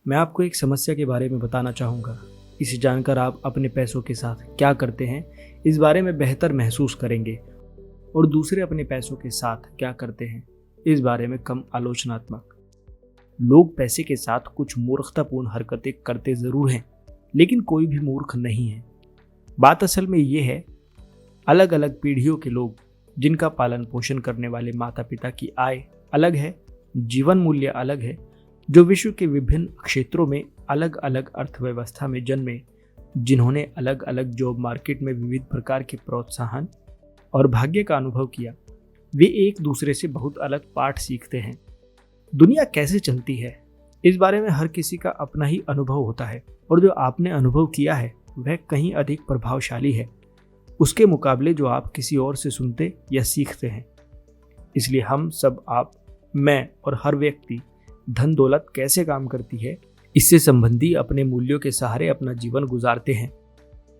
मैं आपको एक समस्या के बारे में बताना चाहूँगा। इसे जानकर आप अपने पैसों के साथ क्या करते हैं, इस बारे में बेहतर महसूस करेंगे और दूसरे अपने पैसों के साथ क्या करते हैं, इस बारे में कम आलोचनात्मक। लोग पैसे के साथ कुछ मूर्खतापूर्ण हरकतें करते ज़रूर हैं, लेकिन कोई भी मूर्ख नहीं है। बात असल में ये है, अलग अलग पीढ़ियों के लोग जिनका पालन पोषण करने वाले माता पिता की आय अलग है, जीवन मूल्य अलग है, जो विश्व के विभिन्न क्षेत्रों में अलग अलग अर्थव्यवस्था में जन्मे, जिन्होंने अलग अलग जॉब मार्केट में विविध प्रकार के प्रोत्साहन और भाग्य का अनुभव किया, वे एक दूसरे से बहुत अलग पाठ सीखते हैं। दुनिया कैसे चलती है, इस बारे में हर किसी का अपना ही अनुभव होता है और जो आपने अनुभव किया है वह कहीं अधिक प्रभावशाली है उसके मुकाबले जो आप किसी और से सुनते या सीखते हैं। इसलिए हम सब, आप, मैं और हर व्यक्ति धन दौलत कैसे काम करती है, इससे संबंधी अपने मूल्यों के सहारे अपना जीवन गुजारते हैं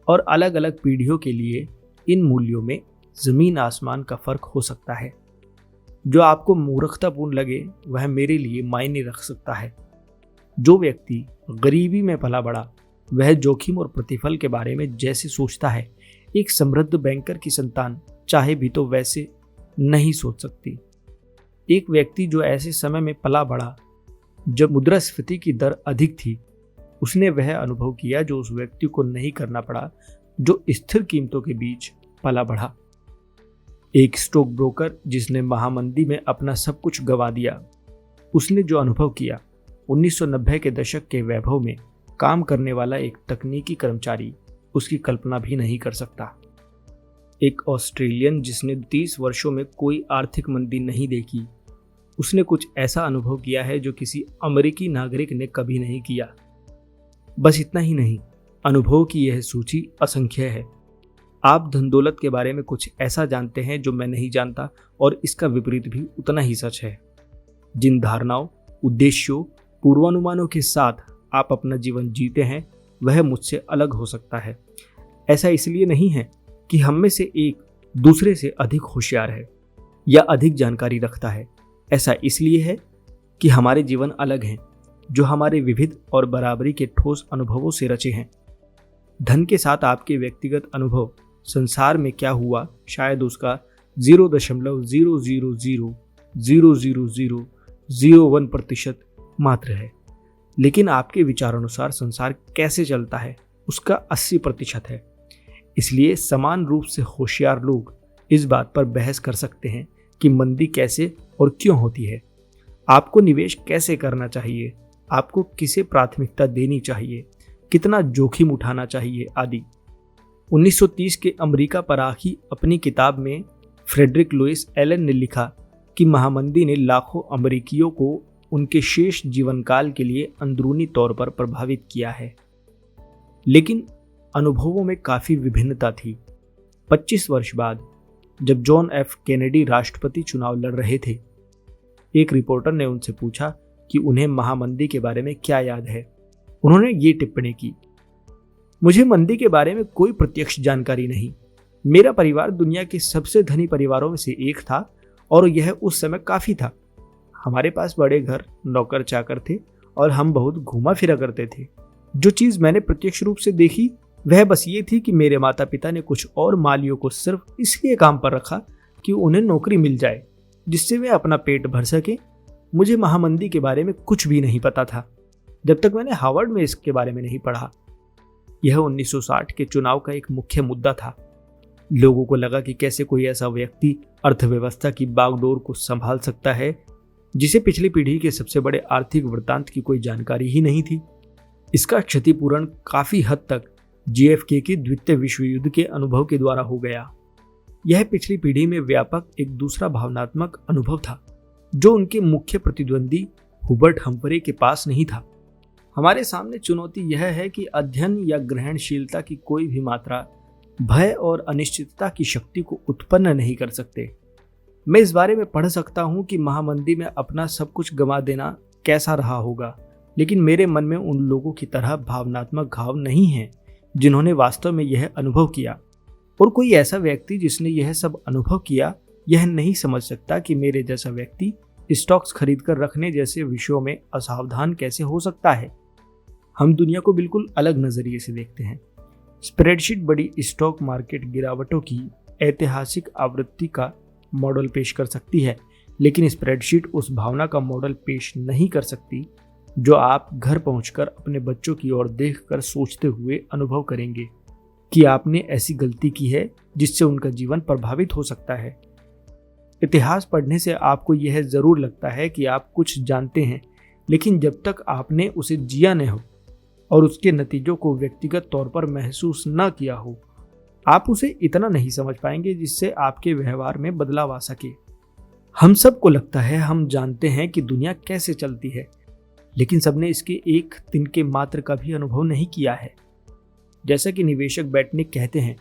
और अलग अलग पीढ़ियों के लिए इन मूल्यों में जमीन आसमान का फर्क हो सकता है। जो आपको मूर्खतापूर्ण लगे वह मेरे लिए मायने रख सकता है। जो व्यक्ति गरीबी में पला बड़ा वह जोखिम और प्रतिफल के बारे में जैसे सोचता है, एक समृद्ध बैंकर की संतान चाहे भी तो वैसे नहीं सोच सकती। एक व्यक्ति जो ऐसे समय में पला बड़ा जब मुद्रास्फीति की दर अधिक थी, उसने वह अनुभव किया जो उस व्यक्ति को नहीं करना पड़ा जो स्थिर कीमतों के बीच पला बढ़ा। एक स्टॉक ब्रोकर जिसने महामंदी में अपना सब कुछ गंवा दिया, उसने जो अनुभव किया, 1990 के दशक के वैभव में काम करने वाला एक तकनीकी कर्मचारी उसकी कल्पना भी नहीं कर सकता। एक ऑस्ट्रेलियन जिसने 30 वर्षों में कोई आर्थिक मंदी नहीं देखी, उसने कुछ ऐसा अनुभव किया है जो किसी अमेरिकी नागरिक ने कभी नहीं किया। बस इतना ही नहीं, अनुभव की यह सूची असंख्य है। आप धन दौलत के बारे में कुछ ऐसा जानते हैं जो मैं नहीं जानता और इसका विपरीत भी उतना ही सच है। जिन धारणाओं, उद्देश्यों, पूर्वानुमानों के साथ आप अपना जीवन जीते हैं वह मुझसे अलग हो सकता है। ऐसा इसलिए नहीं है कि हम में से एक दूसरे से अधिक होशियार है या अधिक जानकारी रखता है। ऐसा इसलिए है कि हमारे जीवन अलग हैं, जो हमारे विविध और बराबरी के ठोस अनुभवों से रचे हैं। धन के साथ आपके व्यक्तिगत अनुभव संसार में क्या हुआ शायद उसका 0.000000001% मात्र है, लेकिन आपके विचारानुसार संसार कैसे चलता है उसका 80% है। इसलिए समान रूप से होशियार लोग इस बात पर बहस कर सकते हैं कि मंदी कैसे और क्यों होती है, आपको निवेश कैसे करना चाहिए, आपको किसे प्राथमिकता देनी चाहिए, कितना जोखिम उठाना चाहिए आदि। 1930 के अमेरिका पर आखी अपनी किताब में फ्रेडरिक लुइस एलन ने लिखा कि महामंदी ने लाखों अमेरिकियों को उनके शेष जीवन काल के लिए अंदरूनी तौर पर प्रभावित किया है, लेकिन अनुभवों में काफी विभिन्नता थी। 25 वर्ष बाद जब जॉन एफ कैनेडी राष्ट्रपति चुनाव लड़ रहे थे, एक रिपोर्टर ने उनसे पूछा कि उन्हें महामंदी के बारे में क्या याद है। उन्होंने ये टिप्पणी की, मुझे मंदी के बारे में कोई प्रत्यक्ष जानकारी नहीं। मेरा परिवार दुनिया के सबसे धनी परिवारों में से एक था और यह उस समय काफी था। हमारे पास बड़े घर, नौकर चाकर थे और हम बहुत घूमा फिरा करते थे। जो चीज मैंने प्रत्यक्ष रूप से देखी वह बस ये थी कि मेरे माता पिता ने कुछ और मालियों को सिर्फ इसलिए काम पर रखा कि उन्हें नौकरी मिल जाए जिससे वे अपना पेट भर सके। मुझे महामंदी के बारे में कुछ भी नहीं पता था जब तक मैंने हार्वर्ड में इसके बारे में नहीं पढ़ा। यह 1960 के चुनाव का एक मुख्य मुद्दा था। लोगों को लगा कि कैसे कोई ऐसा व्यक्ति अर्थव्यवस्था की बागडोर को संभाल सकता है जिसे पिछली पीढ़ी के सबसे बड़े आर्थिक वृत्तांत की कोई जानकारी ही नहीं थी। इसका क्षतिपूरण काफी हद तक JFK के द्वितीय विश्व युद्ध के अनुभव के द्वारा हो गया। यह पिछली पीढ़ी में व्यापक एक दूसरा भावनात्मक अनुभव था जो उनके मुख्य प्रतिद्वंदी हुबर्ट हम्फ्रे के पास नहीं था। हमारे सामने चुनौती यह है कि अध्ययन या ग्रहणशीलता की कोई भी मात्रा भय और अनिश्चितता की शक्ति को उत्पन्न नहीं कर सकते। मैं इस बारे में पढ़ सकता हूं कि महामंदी में अपना सब कुछ गंवा देना कैसा रहा होगा, लेकिन मेरे मन में उन लोगों की तरह भावनात्मक घाव नहीं है जिन्होंने वास्तव में यह अनुभव किया। और कोई ऐसा व्यक्ति जिसने यह सब अनुभव किया यह नहीं समझ सकता कि मेरे जैसा व्यक्ति स्टॉक्स खरीदकर रखने जैसे विषयों में असावधान कैसे हो सकता है। हम दुनिया को बिल्कुल अलग नजरिए से देखते हैं। स्प्रेडशीट बड़ी स्टॉक मार्केट गिरावटों की ऐतिहासिक आवृत्ति का मॉडल पेश कर सकती है, लेकिन स्प्रेडशीट उस भावना का मॉडल पेश नहीं कर सकती जो आप घर पहुंचकर अपने बच्चों की ओर देखकर सोचते हुए अनुभव करेंगे कि आपने ऐसी गलती की है जिससे उनका जीवन प्रभावित हो सकता है। इतिहास पढ़ने से आपको यह जरूर लगता है कि आप कुछ जानते हैं, लेकिन जब तक आपने उसे जिया न हो और उसके नतीजों को व्यक्तिगत तौर पर महसूस न किया हो, आप उसे इतना नहीं समझ पाएंगे जिससे आपके व्यवहार में बदलाव आ सके। हम सबको लगता है हम जानते हैं कि दुनिया कैसे चलती है, लेकिन सबने इसके एक तिनके मात्र का भी अनुभव नहीं किया है। जैसा कि निवेशक बैटनिक कहते हैं,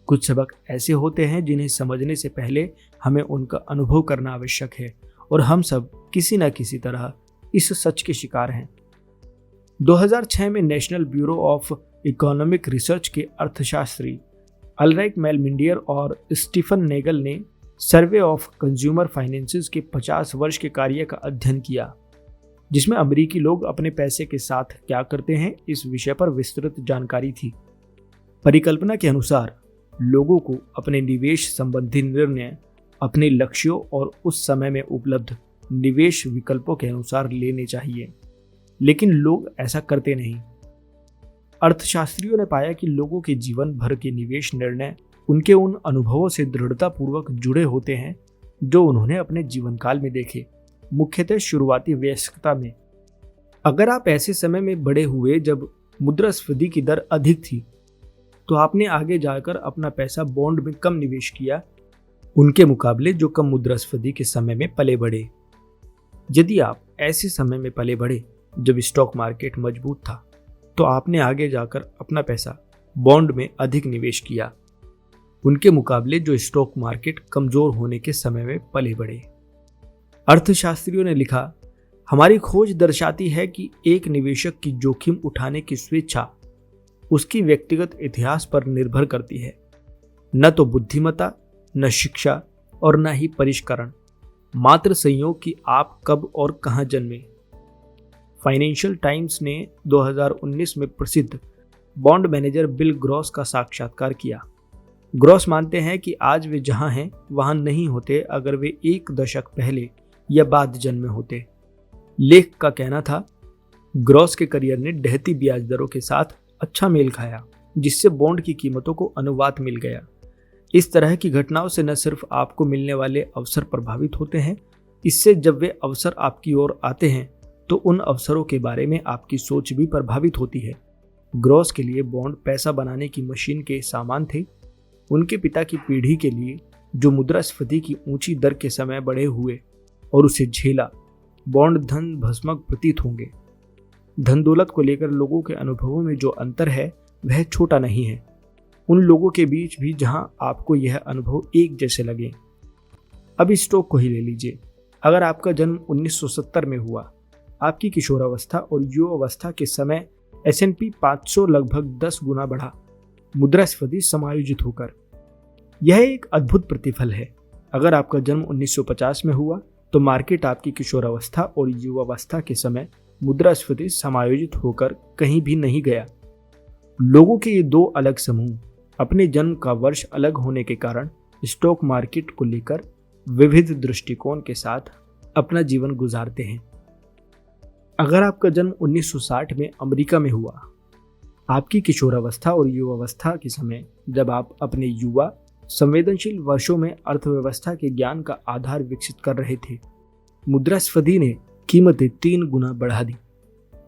कुछ सबक ऐसे होते हैं जिन्हें समझने से पहले हमें उनका अनुभव करना आवश्यक है, और हम सब किसी न किसी तरह इस सच के शिकार हैं। 2006 में national bureau of economic research के अर्थशास्त्री अल्राइक मेलमिंडियर और स्टीफन नेगल ने सर्वे ऑफ कंज्यूमर फाइनेंसेस के 50 वर्ष के कार्य का अध्ययन किया, जिसमें अमेरिकी लोग अपने पैसे के साथ क्या करते हैं इस विषय पर विस्तृत जानकारी थी। परिकल्पना के अनुसार लोगों को अपने निवेश संबंधी निर्णय अपने लक्ष्यों और उस समय में उपलब्ध निवेश विकल्पों के अनुसार लेने चाहिए, लेकिन लोग ऐसा करते नहीं। अर्थशास्त्रियों ने पाया कि लोगों के जीवन भर के निवेश निर्णय उनके उन अनुभवों से दृढ़तापूर्वक जुड़े होते हैं जो उन्होंने अपने जीवन काल में देखे, मुख्यतः शुरुआती वयस्कता में। अगर आप ऐसे समय में बड़े हुए जब मुद्रास्फीति की दर अधिक थी, तो आपने आगे जाकर अपना पैसा बॉन्ड में कम निवेश किया उनके मुकाबले जो कम मुद्रास्फीति के समय में पले बढ़े। यदि आप ऐसे समय में पले बढ़े जब स्टॉक मार्केट मजबूत था, तो आपने आगे जाकर अपना पैसा बॉन्ड में अधिक निवेश किया उनके मुकाबले जो स्टॉक मार्केट कमजोर होने के समय में पले बढ़े। अर्थशास्त्रियों ने लिखा, हमारी खोज दर्शाती है कि एक निवेशक की जोखिम उठाने की स्वेच्छा उसकी व्यक्तिगत इतिहास पर निर्भर करती है, न तो बुद्धिमत्ता, न शिक्षा और न ही परिष्करण, मात्र संयोग कि आप कब और कहां जन्मे। फाइनेंशियल टाइम्स ने 2019 में प्रसिद्ध बॉन्ड मैनेजर बिल ग्रॉस का साक्षात्कार किया। ग्रॉस मानते हैं कि आज वे जहां हैं वहां नहीं होते अगर वे एक दशक पहले या बाद जन्मे होते। लेख का कहना था, ग्रॉस के करियर ने ढहती ब्याज दरों के साथ अच्छा मेल खाया, जिससे बॉन्ड की कीमतों को अनुवाद मिल गया। इस तरह की घटनाओं से न सिर्फ आपको मिलने वाले अवसर प्रभावित होते हैं, इससे जब वे अवसर आपकी ओर आते हैं तो उन अवसरों के बारे में आपकी सोच भी प्रभावित होती है। ग्रॉस के लिए बॉन्ड पैसा बनाने की मशीन के सामान थे। उनके पिता की पीढ़ी के लिए जो मुद्रास्फीति की ऊंची दर के समय बड़े हुए और उसे झेला, बॉन्ड धन भस्मक प्रतीत होंगे। धन दौलत को लेकर लोगों के अनुभवों में जो अंतर है वह छोटा नहीं है, उन लोगों के बीच भी जहां आपको यह अनुभव एक जैसे लगे। अब स्टॉक को ही ले लीजिए। अगर आपका जन्म 1970 में हुआ, आपकी किशोरावस्था और युवावस्था के समय S&P 500 लगभग 10 गुना बढ़ा, मुद्रास्फीति समायोजित होकर। यह एक अद्भुत प्रतिफल है। अगर आपका जन्म 1950 में हुआ तो मार्केट आपकी किशोरावस्था और युवावस्था के समय मुद्रास्फीति समायोजित होकर कहीं भी नहीं गया। लोगों के ये दो अलग समूह अपने जन्म का वर्ष अलग होने के कारण स्टॉक मार्केट को लेकर विविध दृष्टिकोण के साथ अपना जीवन गुजारते हैं। अगर आपका जन्म 1960 में अमेरिका में हुआ, आपकी किशोरावस्था और युवावस्था के समय जब आप अपने युवा संवेदनशील वर्षों में अर्थव्यवस्था के ज्ञान का आधार विकसित कर रहे थे, मुद्रास्फीति ने कीमतें 3 गुना बढ़ा दी।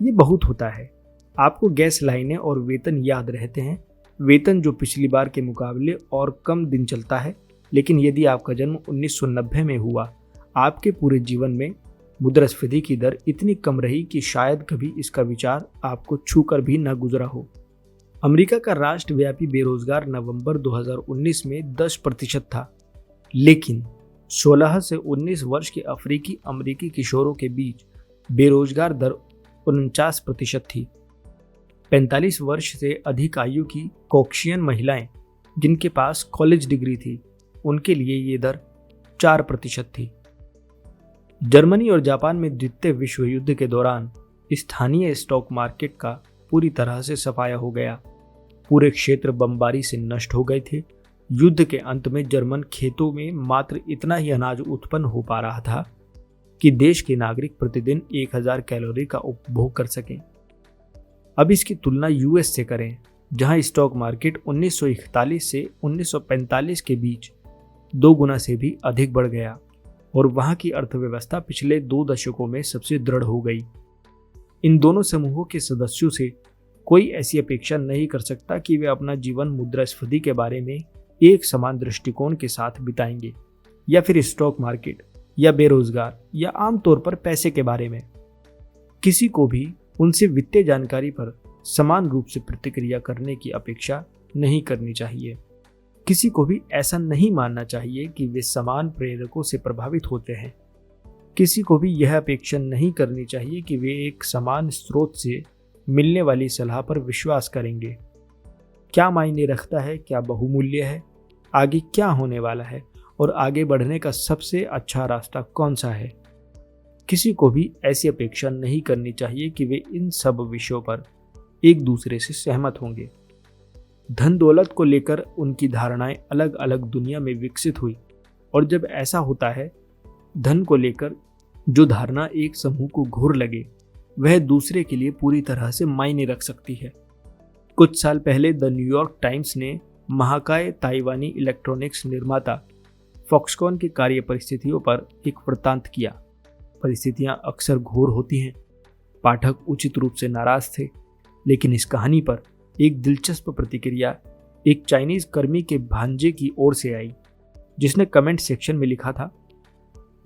ये बहुत होता है। आपको गैस लाइनें और वेतन याद रहते हैं, वेतन जो पिछली बार के मुकाबले और कम दिन चलता है। लेकिन यदि आपका जन्म 1990 में हुआ, आपके पूरे जीवन में मुद्रास्फीति की दर इतनी कम रही कि शायद कभी इसका विचार आपको छूकर भी न गुजरा हो। अमेरिका का राष्ट्रव्यापी बेरोजगार नवंबर 2019 में 10% था, लेकिन 16 से 19 वर्ष के अफ्रीकी अमेरिकी किशोरों के बीच बेरोजगार दर 49% थी। 45 वर्ष से अधिक आयु की कॉकेशियन महिलाएं जिनके पास कॉलेज डिग्री थी, उनके लिए ये दर 4% थी। जर्मनी और जापान में द्वितीय विश्व युद्ध के दौरान स्थानीय स्टॉक मार्केट का पूरी तरह से सफाया हो गया। पूरे क्षेत्र बमबारी से नष्ट हो गए थे। युद्ध के अंत में जर्मन खेतों में मात्र इतना ही अनाज उत्पन्न हो पा रहा था कि देश के नागरिक प्रतिदिन 1000 कैलोरी का उपभोग कर सकें। अब इसकी तुलना यूएस से करें, जहां स्टॉक मार्केट 1941 से 1945 के बीच 2 गुना से भी अधिक बढ़ गया और वहां की अर्थव्यवस्था पिछले 2 दशकों में सबसे दृढ़ हो गई। इन दोनों समूहों के सदस्यों से कोई ऐसी अपेक्षा नहीं कर सकता कि वे अपना जीवन मुद्रास्फीति के बारे में एक समान दृष्टिकोण के साथ बिताएंगे, या फिर स्टॉक मार्केट या बेरोजगार या आमतौर पर पैसे के बारे में। किसी को भी उनसे वित्तीय जानकारी पर समान रूप से प्रतिक्रिया करने की अपेक्षा नहीं करनी चाहिए। किसी को भी ऐसा नहीं मानना चाहिए कि वे समान प्रेरकों से प्रभावित होते हैं। किसी को भी यह अपेक्षा नहीं करनी चाहिए कि वे एक समान स्रोत से मिलने वाली सलाह पर विश्वास करेंगे। क्या मायने रखता है, क्या बहुमूल्य है, आगे क्या होने वाला है और आगे बढ़ने का सबसे अच्छा रास्ता कौन सा है। किसी को भी ऐसी अपेक्षा नहीं करनी चाहिए कि वे इन सब विषयों पर एक दूसरे से सहमत होंगे। धन दौलत को लेकर उनकी धारणाएं अलग अलग दुनिया में विकसित हुई, और जब ऐसा होता है, धन को लेकर जो धारणा एक समूह को घूर लगे वह दूसरे के लिए पूरी तरह से मायने रख सकती है। कुछ साल पहले द न्यूयॉर्क टाइम्स ने महाकाय ताइवानी इलेक्ट्रॉनिक्स निर्माता फॉक्सकॉन की कार्य परिस्थितियों पर एक वृत्तांत किया। परिस्थितियां अक्सर घोर होती हैं। पाठक उचित रूप से नाराज थे, लेकिन इस कहानी पर एक दिलचस्प प्रतिक्रिया एक चाइनीज कर्मी के भांजे की ओर से आई, जिसने कमेंट सेक्शन में लिखा था,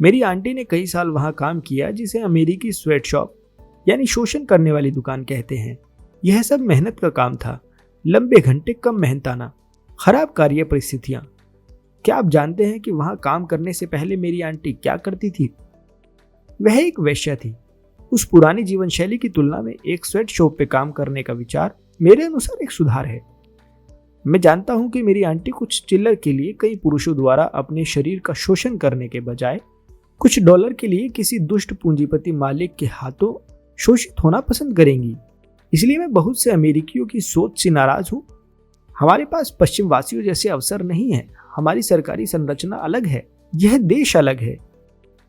मेरी आंटी ने कई साल वहां काम किया, जिसे अमेरिकी स्वेट शॉप यानी शोषण करने वाली दुकान कहते हैं। यह सब मेहनत का काम था, लंबे घंटे, कम मेहनताना, खराब कार्य परिस्थितियां। क्या आप जानते हैं कि वहां काम करने से पहले मेरी आंटी क्या करती थी? वह एक वेश्या थी। उस पुरानी जीवन शैली की तुलना में एक स्वेट शॉप पे काम करने का विचार मेरे अनुसार एक सुधार है। मैं जानता हूं कि मेरी आंटी कुछ चिल्लर के लिए कई पुरुषों द्वारा अपने शरीर का शोषण करने के बजाय कुछ डॉलर के लिए किसी दुष्ट पूंजीपति मालिक के हाथों शोषित होना पसंद करेंगी। इसलिए मैं बहुत से अमेरिकियों की सोच से नाराज हूं। हमारे पास पश्चिम वासियों जैसे अवसर नहीं है। हमारी सरकारी संरचना अलग है। यह देश अलग है।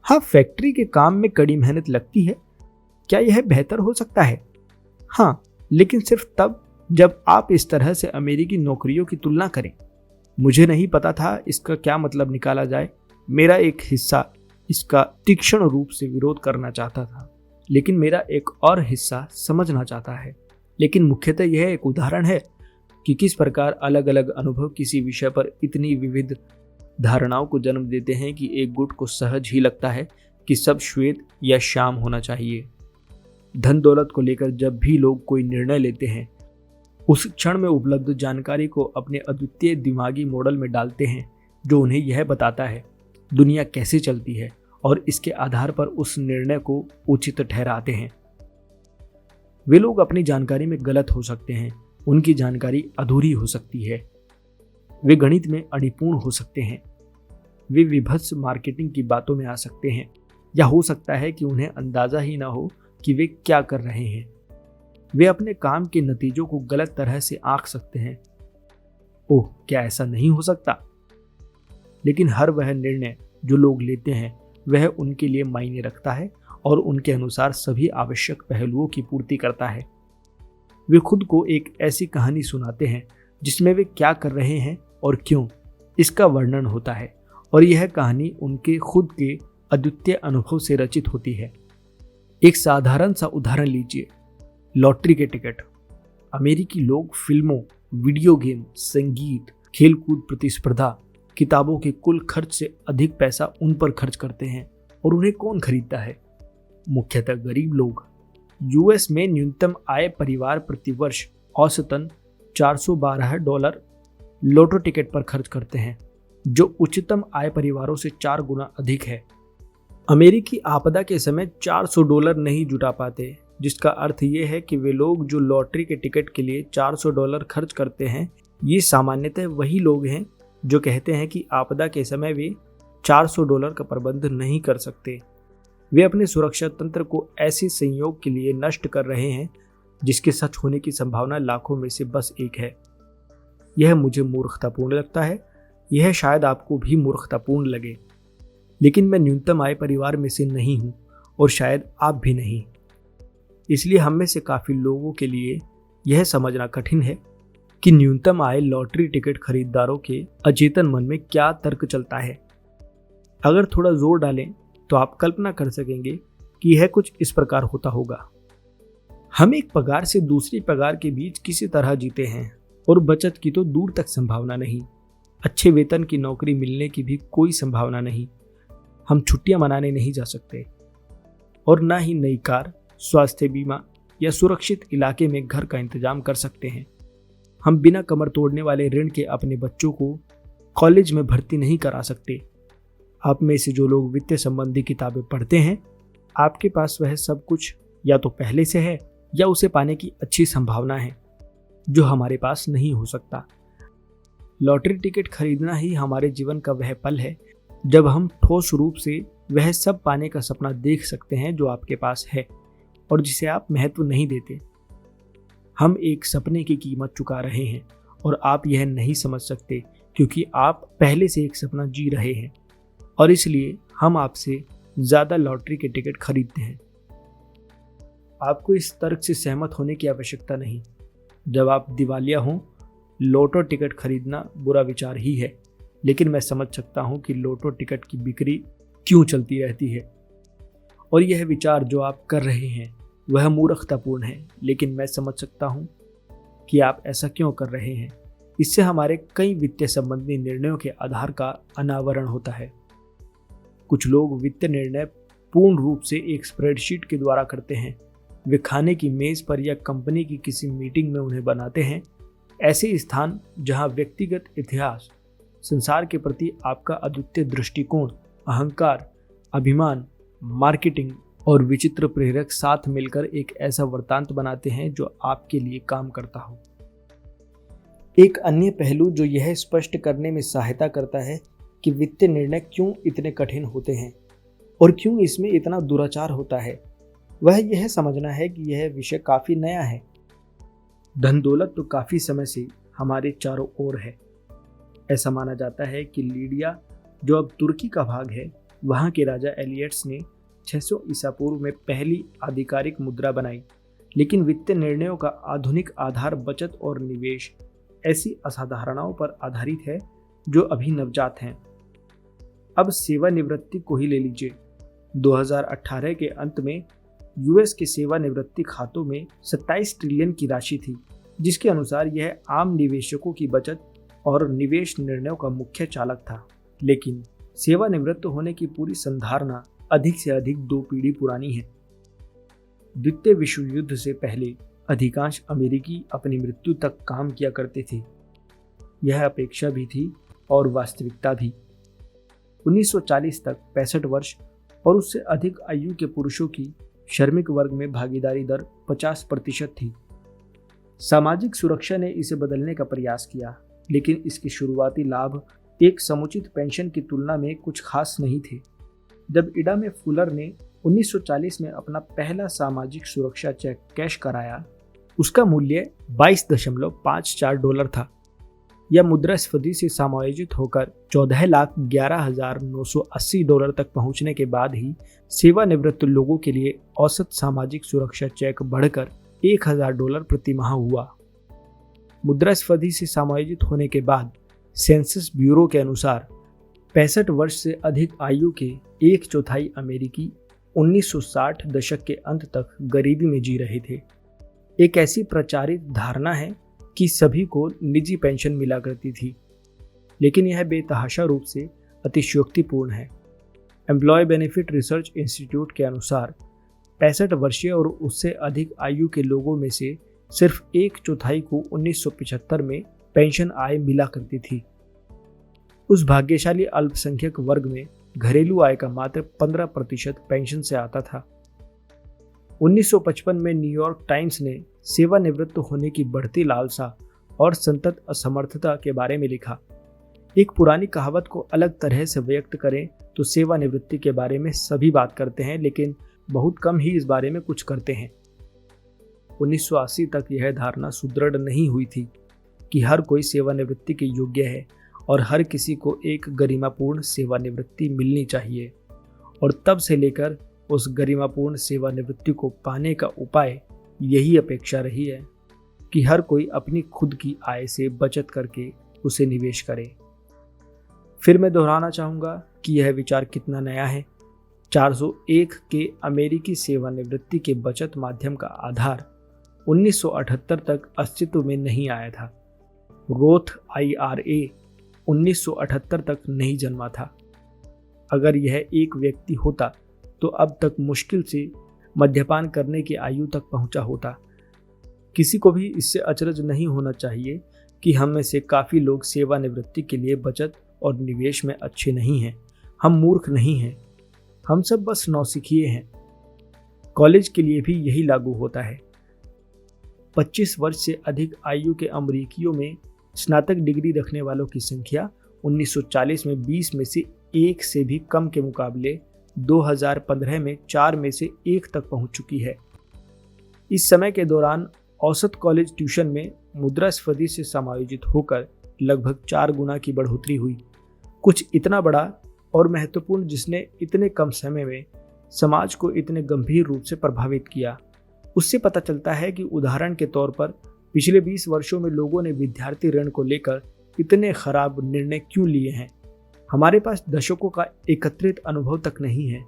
हाँ, फैक्ट्री के काम में कड़ी मेहनत लगती है। क्या यह बेहतर हो सकता है? हाँ, लेकिन सिर्फ तब जब आप इस तरह से अमेरिकी नौकरियों की तुलना करें। मुझे नहीं पता था इसका क्या मतलब निकाला जाए। मेरा एक हिस्सा इसका तीक्ष्ण रूप से विरोध करना चाहता था, लेकिन मेरा एक और हिस्सा समझना चाहता है। लेकिन मुख्यतः यह एक उदाहरण है कि किस प्रकार अलग अलग अनुभव किसी विषय पर इतनी विविध धारणाओं को जन्म देते हैं कि एक गुट को सहज ही लगता है कि सब श्वेत या श्याम होना चाहिए। धन दौलत को लेकर जब भी लोग कोई निर्णय लेते हैं, उस क्षण में उपलब्ध जानकारी को अपने अद्वितीय दिमागी मॉडल में डालते हैं, जो उन्हें यह बताता है दुनिया कैसे चलती है, और इसके आधार पर उस निर्णय को उचित ठहराते हैं। वे लोग अपनी जानकारी में गलत हो सकते हैं, उनकी जानकारी अधूरी हो सकती है, वे गणित में अनिपुण हो सकते हैं, वे विभत्स मार्केटिंग की बातों में आ सकते हैं, या हो सकता है कि उन्हें अंदाजा ही ना हो कि वे क्या कर रहे हैं। वे अपने काम के नतीजों को गलत तरह से आंक सकते हैं। ओह, क्या ऐसा नहीं हो सकता? लेकिन हर वह निर्णय जो लोग लेते हैं वह उनके लिए मायने रखता है और उनके अनुसार सभी आवश्यक पहलुओं की पूर्ति करता है। वे खुद को एक ऐसी कहानी सुनाते हैं जिसमें वे क्या कर रहे हैं और क्यों, इसका वर्णन होता है, और यह कहानी उनके खुद के अद्वितीय अनुभव से रचित होती है। एक साधारण सा उदाहरण लीजिए, लॉटरी के टिकट। अमेरिकी लोग फिल्मों, वीडियो गेम, संगीत, खेलकूद प्रतिस्पर्धा, किताबों के कुल खर्च से अधिक पैसा उन पर खर्च करते हैं, और उन्हें कौन खरीदता है? मुख्यतः गरीब लोग। यूएस में न्यूनतम आय परिवार प्रतिवर्ष औसतन $412 लोटो टिकट पर खर्च करते हैं, जो उच्चतम आय परिवारों से 4 गुना अधिक है। अमेरिकी आपदा के समय $400 नहीं जुटा पाते, जिसका अर्थ ये है कि वे लोग जो लॉटरी के टिकट के लिए $400 खर्च करते हैं, ये सामान्यतः वही लोग हैं जो कहते हैं कि आपदा के समय वे $400 का प्रबंध नहीं कर सकते। वे अपने सुरक्षा तंत्र को ऐसे संयोग के लिए नष्ट कर रहे हैं जिसके सच होने की संभावना लाखों में से बस एक है। यह मुझे मूर्खतापूर्ण लगता है, यह शायद आपको भी मूर्खतापूर्ण लगे, लेकिन मैं न्यूनतम आय परिवार में से नहीं हूं और शायद आप भी नहीं। इसलिए हम में से काफी लोगों के लिए यह समझना कठिन है कि न्यूनतम आय लॉटरी टिकट खरीदारों के अचेतन मन में क्या तर्क चलता है। अगर थोड़ा जोर डालें तो आप कल्पना कर सकेंगे कि यह कुछ इस प्रकार होता होगा। हम एक पगार से दूसरी पगार के बीच किसी तरह जीते हैं और बचत की तो दूर तक संभावना नहीं। अच्छे वेतन की नौकरी मिलने की भी कोई संभावना नहीं। हम छुट्टियां मनाने नहीं जा सकते और ना ही नई कार, स्वास्थ्य बीमा या सुरक्षित इलाके में घर का इंतजाम कर सकते हैं। हम बिना कमर तोड़ने वाले ऋण के अपने बच्चों को कॉलेज में भर्ती नहीं करा सकते। आप में से जो लोग वित्त संबंधी किताबें पढ़ते हैं, आपके पास वह सब कुछ या तो पहले से है या उसे पाने की अच्छी संभावना है, जो हमारे पास नहीं हो सकता। लॉटरी टिकट खरीदना ही हमारे जीवन का वह पल है जब हम ठोस रूप से वह सब पाने का सपना देख सकते हैं जो आपके पास है और जिसे आप महत्व नहीं देते। हम एक सपने की कीमत चुका रहे हैं और आप यह नहीं समझ सकते क्योंकि आप पहले से एक सपना जी रहे हैं और इसलिए हम आपसे ज्यादा लॉटरी के टिकट खरीदते हैं। आपको इस तर्क से सहमत होने की आवश्यकता नहीं। जब आप दिवालिया हों, लोटो टिकट खरीदना बुरा विचार ही है, लेकिन मैं समझ सकता हूं कि लोटो टिकट की बिक्री क्यों चलती रहती है और यह विचार जो आप कर रहे हैं वह मूर्खतापूर्ण है, लेकिन मैं समझ सकता हूं कि आप ऐसा क्यों कर रहे हैं। इससे हमारे कई वित्तीय संबंधी निर्णयों के आधार का अनावरण होता है। कुछ लोग वित्तीय निर्णय पूर्ण रूप से एक स्प्रेडशीट के द्वारा करते हैं। वे खाने की मेज पर या कंपनी की किसी मीटिंग में उन्हें बनाते हैं। ऐसे स्थान जहां व्यक्तिगत इतिहास, संसार के प्रति आपका अद्वितीय दृष्टिकोण, अहंकार, अभिमान, मार्केटिंग और विचित्र प्रेरक साथ मिलकर एक ऐसा वृत्तांत बनाते हैं जो आपके लिए काम करता हो। एक अन्य पहलू जो यह स्पष्ट करने में सहायता करता है कि वित्तीय निर्णय क्यों इतने कठिन होते हैं और क्यों इसमें इतना दुराचार होता है, वह यह समझना है कि यह विषय काफी नया है। धन दौलत तो काफी समय से हमारे चारों ओर है। ऐसा माना जाता है कि लीडिया, जो अब तुर्की का भाग है, वहां के राजा एलियट्स ने 600 ईसा पूर्व में पहली आधिकारिक मुद्रा बनाई। लेकिन वित्तीय निर्णयों का आधुनिक आधार बचत और निवेश ऐसी असाधारणाओं पर आधारित है जो अभी नवजात हैं। अब सेवानिवृत्ति को ही ले लीजिए। 2018 के अंत में यूएस के सेवानिवृत्ति खातों में 27 ट्रिलियन की राशि थी, जिसके अनुसार यह आम निवेशकों की बचत और निवेश निर्णयों का मुख्य चालक था। लेकिन सेवानिवृत्त होने की पूरी संधारणा अधिक से अधिक 2 पीढ़ी पुरानी है। द्वितीय विश्व युद्ध से पहले अधिकांश अमेरिकी अपनी मृत्यु तक काम किया करते थे। यह अपेक्षा भी थी और वास्तविकता भी। 1940 तक 65 वर्ष और उससे अधिक आयु के पुरुषों की श्रमिक वर्ग में भागीदारी दर 50% थी। सामाजिक सुरक्षा ने इसे बदलने का प्रयास किया, लेकिन इसके शुरुआती लाभ एक समुचित पेंशन की तुलना में कुछ खास नहीं थे। जब इडा में फुलर ने 1940 में अपना पहला सामाजिक सुरक्षा चेक कैश कराया, उसका मूल्य $22.54 था। यह मुद्रास्फीति से समायोजित होकर $14,11,980 तक पहुंचने के बाद ही सेवानिवृत्त लोगों के लिए औसत सामाजिक सुरक्षा चेक बढ़कर $1,000 प्रति माह हुआ। मुद्रास्फीति से समायोजित होने के बाद सेंसस ब्यूरो के अनुसार 65 वर्ष से अधिक आयु के 1/4 अमेरिकी 1960 दशक के अंत तक गरीबी में जी रहे थे। एक ऐसी प्रचारित धारणा है कि सभी को निजी पेंशन मिला करती थी, लेकिन यह बेतहाशा रूप से अतिशयोक्तिपूर्ण है। एम्प्लॉय बेनिफिट रिसर्च इंस्टीट्यूट के अनुसार 65 वर्षीय और उससे अधिक आयु के लोगों में से सिर्फ 1/4 को 1975 में पेंशन आय मिला करती थी। उस भाग्यशाली अल्पसंख्यक वर्ग में घरेलू आय का मात्र 15% पेंशन से आता था। 1955 में न्यूयॉर्क टाइम्स ने सेवानिवृत्त होने की बढ़ती लालसा और संतत असमर्थता के बारे में लिखा। एक पुरानी कहावत को अलग तरह से व्यक्त करें तो सेवानिवृत्ति के बारे में सभी बात करते हैं, लेकिन बहुत कम ही इस बारे में कुछ करते हैं। 1980 तक यह धारणा सुदृढ़ नहीं हुई थी कि हर कोई सेवानिवृत्ति के योग्य है और हर किसी को एक गरिमापूर्ण सेवानिवृत्ति मिलनी चाहिए। और तब से लेकर उस गरिमापूर्ण सेवानिवृत्ति को पाने का उपाय यही अपेक्षा रही है कि हर कोई अपनी खुद की आय से बचत करके उसे निवेश करे। फिर मैं दोहराना चाहूँगा कि यह विचार कितना नया है। 401 के अमेरिकी सेवानिवृत्ति के बचत माध्यम का आधार 1978 तक अस्तित्व में नहीं आया था। रोथ IRA 1978 तक नहीं जन्मा था। अगर यह एक व्यक्ति होता तो अब तक मुश्किल से मद्यपान करने की आयु तक पहुंचा होता। किसी को भी इससे अचरज नहीं होना चाहिए कि हम में से काफ़ी लोग सेवानिवृत्ति के लिए बचत और निवेश में अच्छे नहीं हैं। हम मूर्ख नहीं हैं, हम सब बस नौसिखिए हैं। कॉलेज के लिए भी यही लागू होता है। 25 वर्ष से अधिक आयु के अमेरिकियों में स्नातक डिग्री रखने वालों की संख्या 1940 में 20 में से 1 से भी कम के मुकाबले 2015 में 4 में से 1 तक पहुंच चुकी है। इस समय के दौरान औसत कॉलेज ट्यूशन में मुद्रास्फीति से समायोजित होकर लगभग 4 गुना की बढ़ोतरी हुई। कुछ इतना बड़ा और महत्वपूर्ण जिसने इतने कम समय में समाज को इतने गंभीर रूप से प्रभावित किया। उससे पता चलता है कि उदाहरण के तौर पर पिछले 20 वर्षों में लोगों ने विद्यार्थी ऋण को लेकर इतने खराब निर्णय क्यों लिए हैं। हमारे पास दशकों का एकत्रित अनुभव तक नहीं है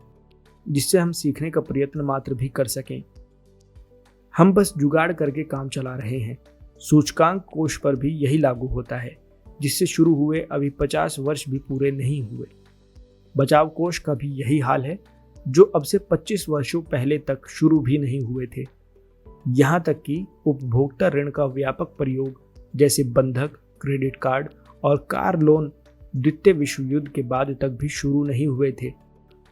जिससे हम सीखने का प्रयत्न मात्र भी कर सकें। हम बस जुगाड़ करके काम चला रहे हैं। सूचकांक कोष पर भी यही लागू होता है, जिससे शुरू हुए अभी 50 वर्ष भी पूरे नहीं हुए। बचाव कोष का भी यही हाल है, जो अब से 25 वर्षों पहले तक शुरू भी नहीं हुए थे। यहाँ तक कि उपभोक्ता ऋण का व्यापक प्रयोग जैसे बंधक, क्रेडिट कार्ड और कार लोन द्वितीय विश्व युद्ध के बाद तक भी शुरू नहीं हुए थे,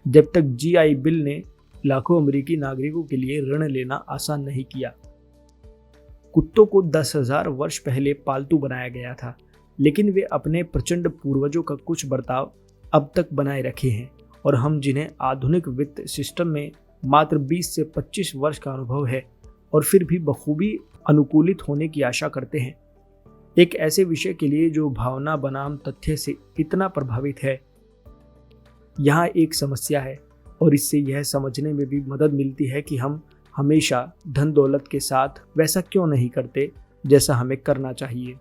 जब तक GI बिल ने लाखों अमेरिकी नागरिकों के लिए ऋण लेना आसान नहीं किया। कुत्तों को 10,000 वर्ष पहले पालतू बनाया गया था, लेकिन वे अपने प्रचंड पूर्वजों का कुछ बर्ताव अब तक बनाए रखे हैं और हम जिन्हें आधुनिक वित्त सिस्टम में मात्र 20 से 25 वर्ष का अनुभव है और फिर भी बखूबी अनुकूलित होने की आशा करते हैं। एक ऐसे विषय के लिए जो भावना बनाम तथ्य से इतना प्रभावित है। यहाँ एक समस्या है और इससे यह समझने में भी मदद मिलती है कि हम हमेशा धन दौलत के साथ वैसा क्यों नहीं करते जैसा हमें करना चाहिए।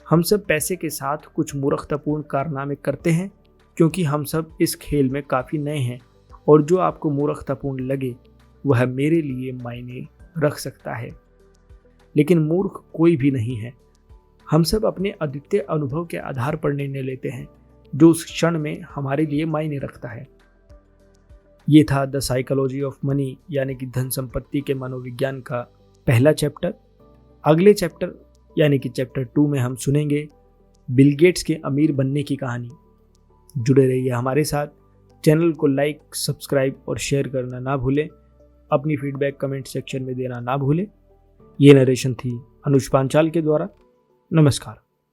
हम सब पैसे के साथ कुछ मूर्खतापूर्ण कारनामे करते हैं क्योंकि हम सब इस खेल में काफ़ी नए हैं और जो आपको मूर्खतापूर्ण लगे वह मेरे लिए मायने रख सकता है, लेकिन मूर्ख कोई भी नहीं है। हम सब अपने अद्वितीय अनुभव के आधार पर निर्णय लेते हैं जो उस क्षण में हमारे लिए मायने रखता है। ये था द साइकोलॉजी ऑफ मनी यानी कि धन संपत्ति के मनोविज्ञान का पहला चैप्टर। अगले चैप्टर यानी कि चैप्टर 2 में हम सुनेंगे बिल गेट्स के अमीर बनने की कहानी। जुड़े रहिए हमारे साथ। चैनल को लाइक, सब्सक्राइब और शेयर करना ना भूलें। अपनी फीडबैक कमेंट सेक्शन में देना ना भूलें। ये नरेशन थी अनुज पांचाल के द्वारा। नमस्कार।